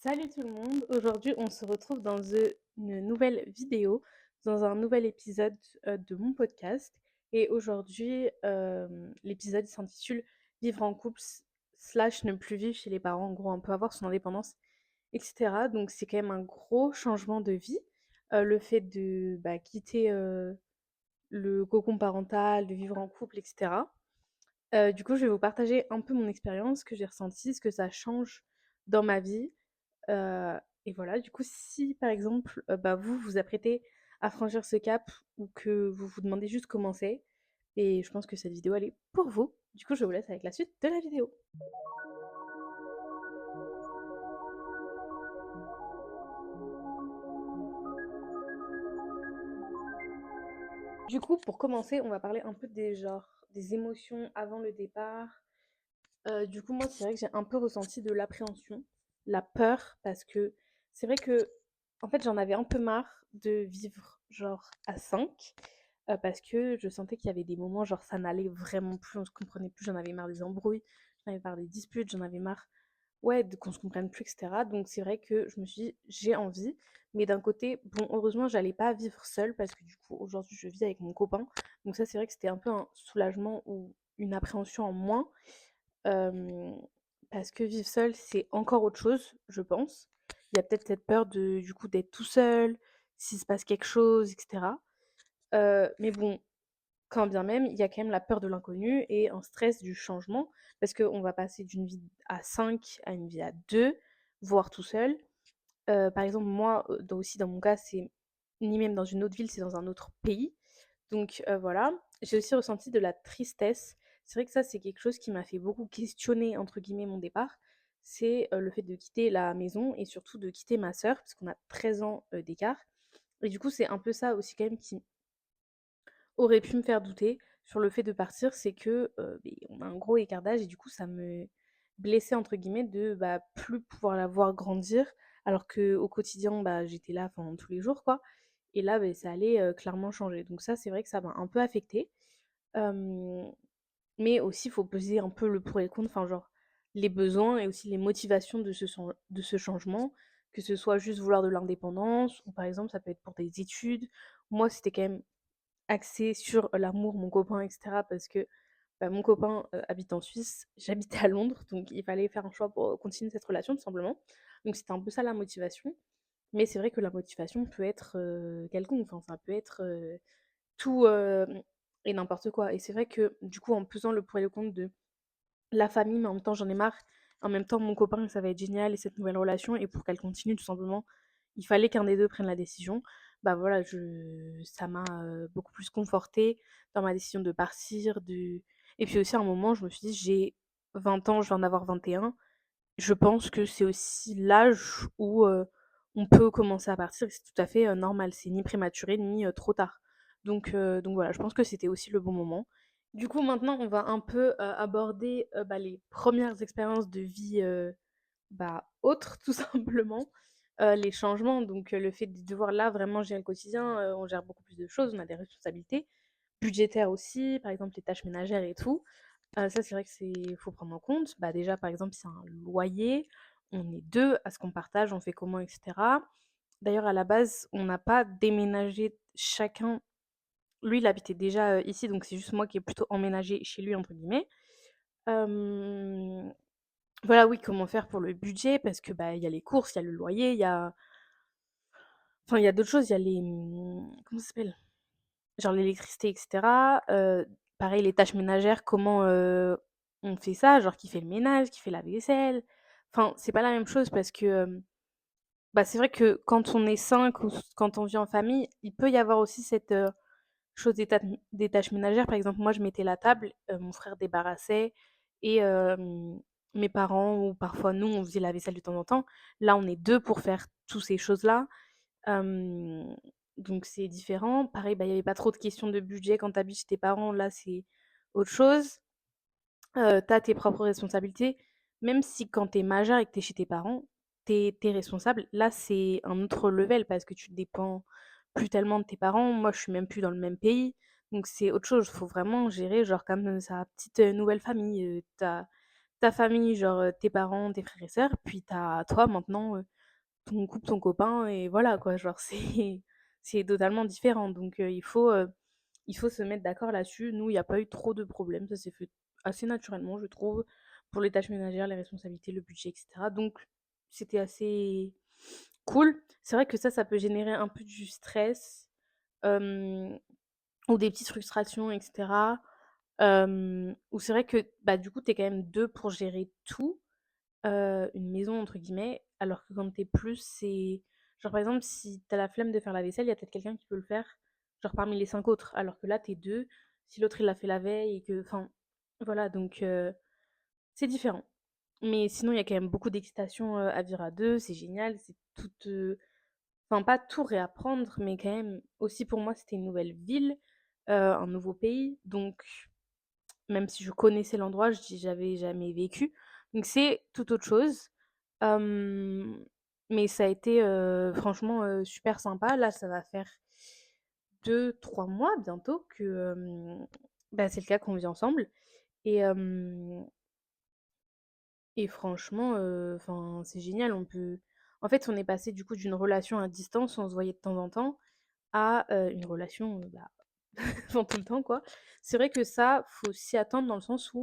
Salut tout le monde, aujourd'hui on se retrouve dans une nouvelle vidéo, dans un nouvel épisode de mon podcast. Et aujourd'hui, l'épisode s'intitule Vivre en couple slash ne plus vivre chez les parents. En gros, on peut avoir son indépendance, etc. Donc c'est quand même un gros changement de vie, le fait de quitter le cocon parental, de vivre en couple, etc. Du coup, je vais vous partager un peu mon expérience, ce que j'ai ressenti, ce que ça change dans ma vie. Et voilà, du coup, si par exemple, vous vous apprêtez à franchir ce cap ou que vous vous demandez juste comment c'est, et je pense que cette vidéo, elle est pour vous. Du coup, je vous laisse avec la suite de la vidéo. Du coup, pour commencer, on va parler un peu des genres, des émotions avant le départ. Du coup, moi, c'est vrai que j'ai un peu ressenti de l'appréhension, la peur, parce que c'est vrai que, en fait, j'en avais un peu marre de vivre, genre, à 5, parce que je sentais qu'il y avait des moments, genre, ça n'allait vraiment plus, on se comprenait plus, j'en avais marre des embrouilles, j'en avais marre des disputes, j'en avais marre, ouais, qu'on se comprenne plus, etc. Donc, c'est vrai que je me suis dit, j'ai envie, mais d'un côté, bon, heureusement, j'allais pas vivre seule, parce que du coup, aujourd'hui, je vis avec mon copain. Donc, ça, c'est vrai que c'était un peu un soulagement ou une appréhension en moins. Hem, Parce que vivre seul, c'est encore autre chose, je pense. Il y a peut-être cette peur de du coup, d'être tout seul, s'il se passe quelque chose, et cetera. Mais bon, quand bien même, il y a quand même la peur de l'inconnu et un stress du changement parce qu'on va passer d'une vie à 5 à une vie à 2, voire tout seul. Par exemple, moi, aussi dans mon cas, c'est ni même dans une autre ville, c'est dans un autre pays. Donc voilà. J'ai aussi ressenti de la tristesse. C'est vrai que ça, c'est quelque chose qui m'a fait beaucoup «questionner» entre guillemets mon départ. C'est, le fait de quitter la maison et surtout de quitter ma sœur, parce qu'on a 13 ans, d'écart. Et du coup, c'est un peu ça aussi quand même qui aurait pu me faire douter sur le fait de partir, c'est que, on a un gros écart d'âge et du coup ça me «blessait» entre guillemets de, plus pouvoir la voir grandir alors qu'au quotidien, j'étais là, enfin tous les jours quoi. Et là, ça allait, clairement changer. Donc ça, c'est vrai que ça m'a un peu affectée. Hem, mais aussi, il faut peser un peu le pour et le contre, enfin genre les besoins et aussi les motivations de ce changement, que ce soit juste vouloir de l'indépendance ou par exemple ça peut être pour des études. Moi, c'était quand même axé sur l'amour, mon copain, et cetera, parce que, mon copain, habite en Suisse, j'habitais à Londres, donc il fallait faire un choix pour, continuer cette relation tout simplement. Donc c'était un peu ça la motivation. Mais c'est vrai que la motivation peut être, quelconque, enfin ça peut être, tout, et n'importe quoi. Et c'est vrai que du coup, en pesant le pour et le contre de la famille, mais en même temps j'en ai marre, en même temps mon copain ça va être génial et cette nouvelle relation et pour qu'elle continue tout simplement, il fallait qu'un des 2 prenne la décision. Bah voilà, je ça m'a, beaucoup plus confortée dans ma décision de partir, de et puis aussi à un moment je me suis dit: «J'ai 20 ans, je viens d'avoir 21, je pense que c'est aussi l'âge où, on peut commencer à partir et c'est tout à fait, normal. C'est ni prématuré ni, trop tard. Donc voilà, je pense que c'était aussi le bon moment. Du coup, maintenant, on va un peu, aborder, les premières expériences de vie, autres, tout simplement. Les changements, donc le fait de devoir là vraiment gérer le quotidien, on gère beaucoup plus de choses, on a des responsabilités budgétaires aussi, par exemple les tâches ménagères et tout. Ça, c'est vrai que faut prendre en compte. Bah, déjà, par exemple, c'est un loyer, on est 2 à ce qu'on partage, on fait comment et cetera. D'ailleurs, à la base, on n'a pas déménagé chacun. Lui, il habitait déjà, ici, donc c'est juste moi qui ai plutôt «emménagé chez lui» entre guillemets. Hem, voilà, oui, comment faire pour le budget parce que, il y a les courses, il y a le loyer, il y a enfin, il y a d'autres choses, il y a comment ça s'appelle? Genre l'électricité et cetera, pareil les tâches ménagères, comment, on fait ça? Genre qui fait le ménage, qui fait la vaisselle? Enfin, c'est pas la même chose parce que, c'est vrai que quand on est 5 ou quand on vit en famille, il peut y avoir aussi cette, chose des tâches ménagères. Par exemple, moi je mettais la table, mon frère débarrassait et mes parents ou parfois nous, on faisait la vaisselle de temps en temps. Là, on est 2 pour faire tous ces choses-là. Hem, donc c'est différent. Pareil, il y avait pas trop de questions de budget quand tu habites chez tes parents, là, c'est autre chose. Tu tes propres responsabilités, même si quand tu es majeur et que tu es chez tes parents, tu es responsable. Là, c'est un autre level parce que tu dépends plus tellement de tes parents. Moi, je suis même plus dans le même pays, donc c'est autre chose. Faut vraiment gérer genre comme, sa petite, nouvelle famille, ta famille, genre, tes parents, tes frères et sœurs, puis tu toi maintenant, ton couple, ton copain et voilà quoi, genre c'est totalement différent donc il faut se mettre d'accord là-dessus. Nous, il y a pas eu trop de problèmes, ça s'est fait assez naturellement, je trouve, pour les tâches ménagères, les responsabilités, le budget et cetera donc c'était assez cool. C'est vrai que ça peut générer un peu du stress, hem, ou des petites frustrations et cetera, où c'est vrai que, bah, du coup, tu es quand même 2 pour gérer tout. Une «maison» entre guillemets, alors que quand tu es plus, c'est genre, par exemple, si tu as la flemme de faire la vaisselle, il y a peut-être quelqu'un qui peut le faire, genre parmi les 5 autres, alors que là, tu es 2, si l'autre il l'a fait la veille et que enfin, voilà donc c'est différent. Mais sinon, il y a quand même beaucoup d'excitation, à vivre à 2, c'est génial, c'est tout, enfin pas tout réapprendre, mais quand même aussi pour moi, c'était une nouvelle ville, un nouveau pays, donc même si je connaissais l'endroit, j'avais jamais vécu. Donc c'est tout autre chose. Hem, mais ça a été, franchement, super sympa. Là, ça va faire 2 3 mois bientôt que, bah, c'est le cas qu'on vit ensemble et franchement, enfin, c'est génial. On peut en fait, on est passé du coup d'une relation à distance où on se voyait de temps en temps à, une relation, bah, enfin tout le temps quoi. C'est vrai que ça, faut s'y attendre dans le sens où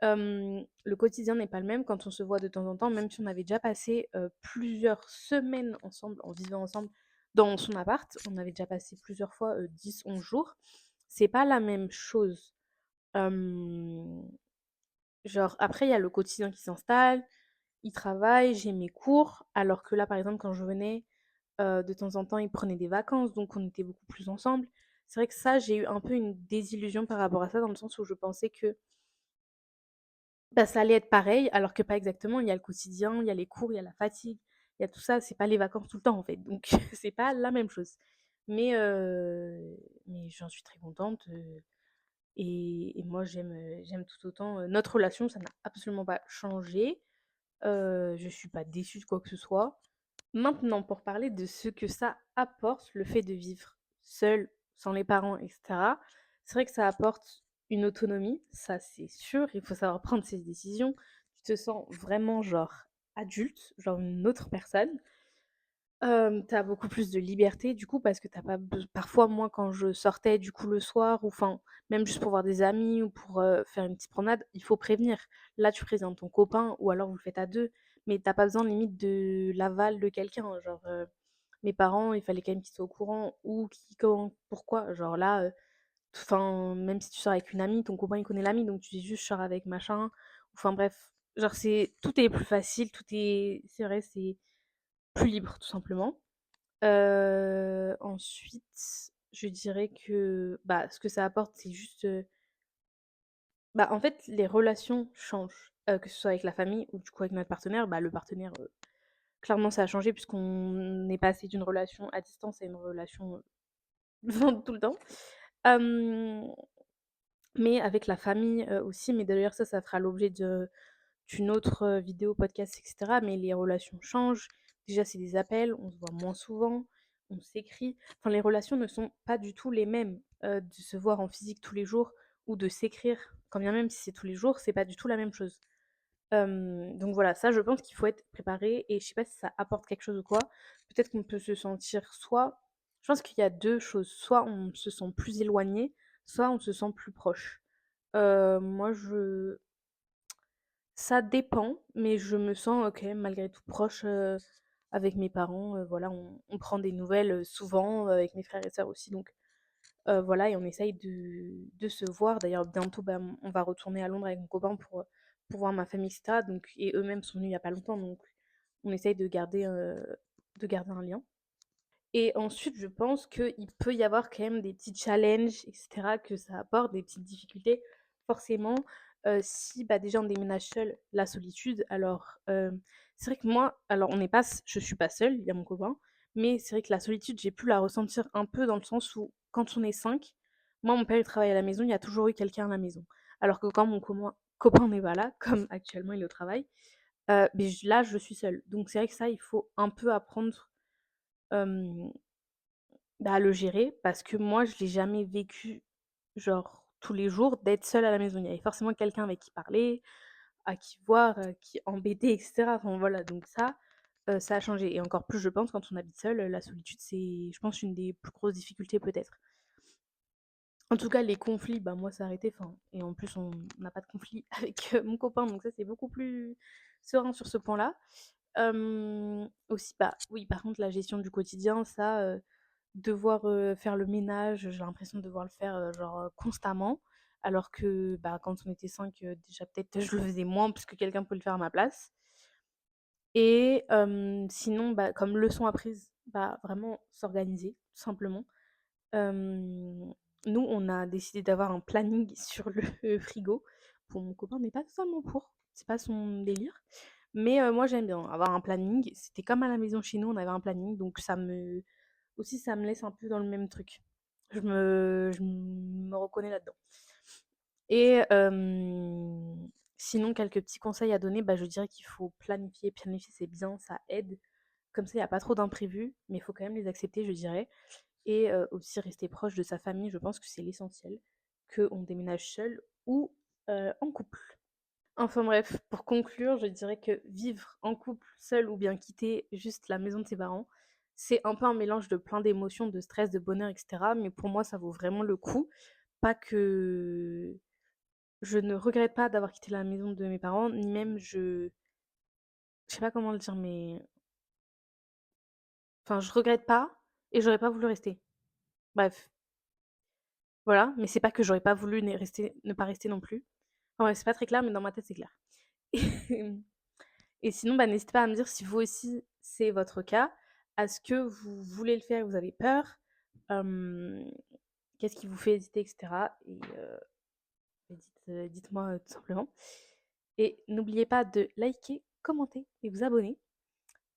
le quotidien n'est pas le même quand on se voit de temps en temps, même si on avait déjà passé, plusieurs semaines ensemble, en vivant ensemble dans son appart. On avait déjà passé plusieurs fois, 10-11 jours. C'est pas la même chose. Hem, genre après il y a le quotidien qui s'installe, il travaille, j'ai mes cours, alors que là, par exemple, quand je venais, de temps en temps, il prenait des vacances, donc on était beaucoup plus ensemble. C'est vrai que ça, j'ai eu un peu une désillusion par rapport à ça, dans le sens où je pensais que bah, ça allait être pareil, alors que pas exactement. Il y a le quotidien, il y a les cours, il y a la fatigue, il y a tout ça. C'est pas les vacances tout le temps, en fait. Donc c'est pas la même chose. Mais, j'en suis très contente, et moi j'aime tout autant, notre relation, ça n'a absolument pas changé. Je suis pas déçue de quoi que ce soit. Maintenant, pour parler de ce que ça apporte, le fait de vivre seul, sans les parents, et cetera, c'est vrai que ça apporte une autonomie, ça c'est sûr, il faut savoir prendre ses décisions. Tu te sens vraiment genre adulte, genre une autre personne. Tu beaucoup plus de liberté du coup parce que t'as pas bes parfois moi quand je sortais du coup le soir ou enfin même juste pour voir des amis ou pour, faire une petite promenade, il faut prévenir. Là, tu préviens ton copain ou alors vous le faites à 2, mais t'as pas besoin limite de l'aval de quelqu'un. Genre, mes parents, il fallait quand même qu'ils soient au courant où, qui, quand, pourquoi. Genre là, enfin même si tu sors avec une amie, ton copain il connaît l'amie donc tu dis juste: «Je sors avec machin», enfin bref, genre c'est tout est plus facile, tout est c'est vrai, c'est plus libre tout simplement. Ensuite, je dirais que, bah, ce que ça apporte, c'est juste, bah, en fait, les relations changent, que ce soit avec la famille ou du coup avec notre partenaire. Bah, le partenaire, clairement ça a changé puisqu'on est passé d'une relation à distance à une relation, tout le temps. Hem, mais avec la famille, aussi, mais d'ailleurs ça fera l'objet d'une autre, vidéo, podcast et cetera, mais les relations changent. Déjà, c'est des appels, on se voit moins souvent, on s'écrit. Enfin, les relations ne sont pas du tout les mêmes, de se voir en physique tous les jours ou de s'écrire, quand bien même si c'est tous les jours, c'est pas du tout la même chose. Donc voilà, ça, je pense qu'il faut être préparé et je sais pas si ça apporte quelque chose ou quoi. Peut-être qu'on peut se sentir soit je pense qu'il y a 2 choses, soit on se sent plus éloigné, soit on se sent plus proche. Moi, je ça dépend, mais je me sens, quand même malgré tout proche, avec mes parents, voilà, on prend des nouvelles, souvent, avec mes frères et sœurs aussi donc voilà et on essaye de se voir. D'ailleurs bientôt, bah, on va retourner à Londres avec mon copain pour voir ma famille et cetera donc et eux-mêmes sont venus il y a pas longtemps donc on essaye de garder un lien. Et ensuite, je pense qu'il peut y avoir quand même des petits challenges et cetera que ça apporte, des petites difficultés. Forcément, si, bah, déjà on déménage seul, la solitude. Alors, c'est vrai que moi alors on n'est pas s je suis pas seule, il y a mon copain, mais c'est vrai que la solitude, j'ai pu la ressentir un peu dans le sens où quand on est 5, moi mon père il travaille à la maison, il y a toujours eu quelqu'un à la maison. Alors que quand mon copain n'est pas là, comme actuellement il est au travail, beh, j là je suis seule. Donc c'est vrai que ça, il faut un peu apprendre, hem bah, le gérer parce que moi, je l'ai jamais vécu, genre, tous les jours, d'être seule à la maison. Il y avait forcément quelqu'un avec qui parler, à qui voir, qui embêter et cetera. Enfin, voilà, donc ça, ça a changé et encore plus, je pense, quand on habite seul, la solitude, c'est, je pense, une des plus grosses difficultés peut-être. En tout cas, les conflits, bah, moi, ça a arrêté, enfin et en plus, on n'a pas de conflit avec, mon copain, donc ça, c'est beaucoup plus serein sur ce point-là. Aussi, bah, oui, par contre, la gestion du quotidien, ça, devoir, faire le ménage, j'ai l'impression de devoir le faire, genre, constamment, alors que, bah, quand on était 5, déjà peut-être je le faisais moins parce que quelqu'un peut le faire à ma place et sinon, bah, comme leçon apprise, bah, vraiment s'organiser, tout simplement. Hem, Nous, on a décidé d'avoir un planning sur le frigo. Pour mon copain n'est pas totalement pour, c'est pas son délire. Mais moi, j'aime bien avoir un planning. C'était comme à la maison chez nous, on avait un planning, donc ça me laisse un peu dans le même truc. Je me reconnais là-dedans. Et sinon, quelques petits conseils à donner, bah, je dirais qu'il faut planifier. Planifier, c'est bien, ça aide. Comme ça, il y a pas trop d'imprévus, mais il faut quand même les accepter, je dirais. Et aussi rester proche de sa famille, je pense que c'est l'essentiel, qu'on déménage seul ou en couple. Enfin bref, pour conclure, je dirais que vivre en couple, seul ou bien quitter juste la maison de ses parents, c'est un peu un mélange de plein d'émotions, de stress, de bonheur, et cetera. Mais pour moi, ça vaut vraiment le coup. Pas que je ne regrette pas d'avoir quitté la maison de mes parents, ni même je sais pas comment le dire, mais enfin, je regrette pas et j'aurais pas voulu rester. Bref, voilà, mais c'est pas que j'aurais pas voulu ne pas rester non plus. Enfin ouais, c'est pas très clair, mais dans ma tête, c'est clair. Et sinon, bah, n'hésitez pas à me dire si vous aussi, c'est votre cas. Est-ce que vous voulez le faire et vous avez peur? Hem, Qu'est-ce qui vous fait hésiter et cetera? Et dites-moi, tout simplement. Et n'oubliez pas de liker, commenter et vous abonner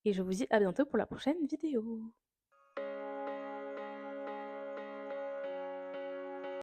et je vous dis à bientôt pour la prochaine vidéo.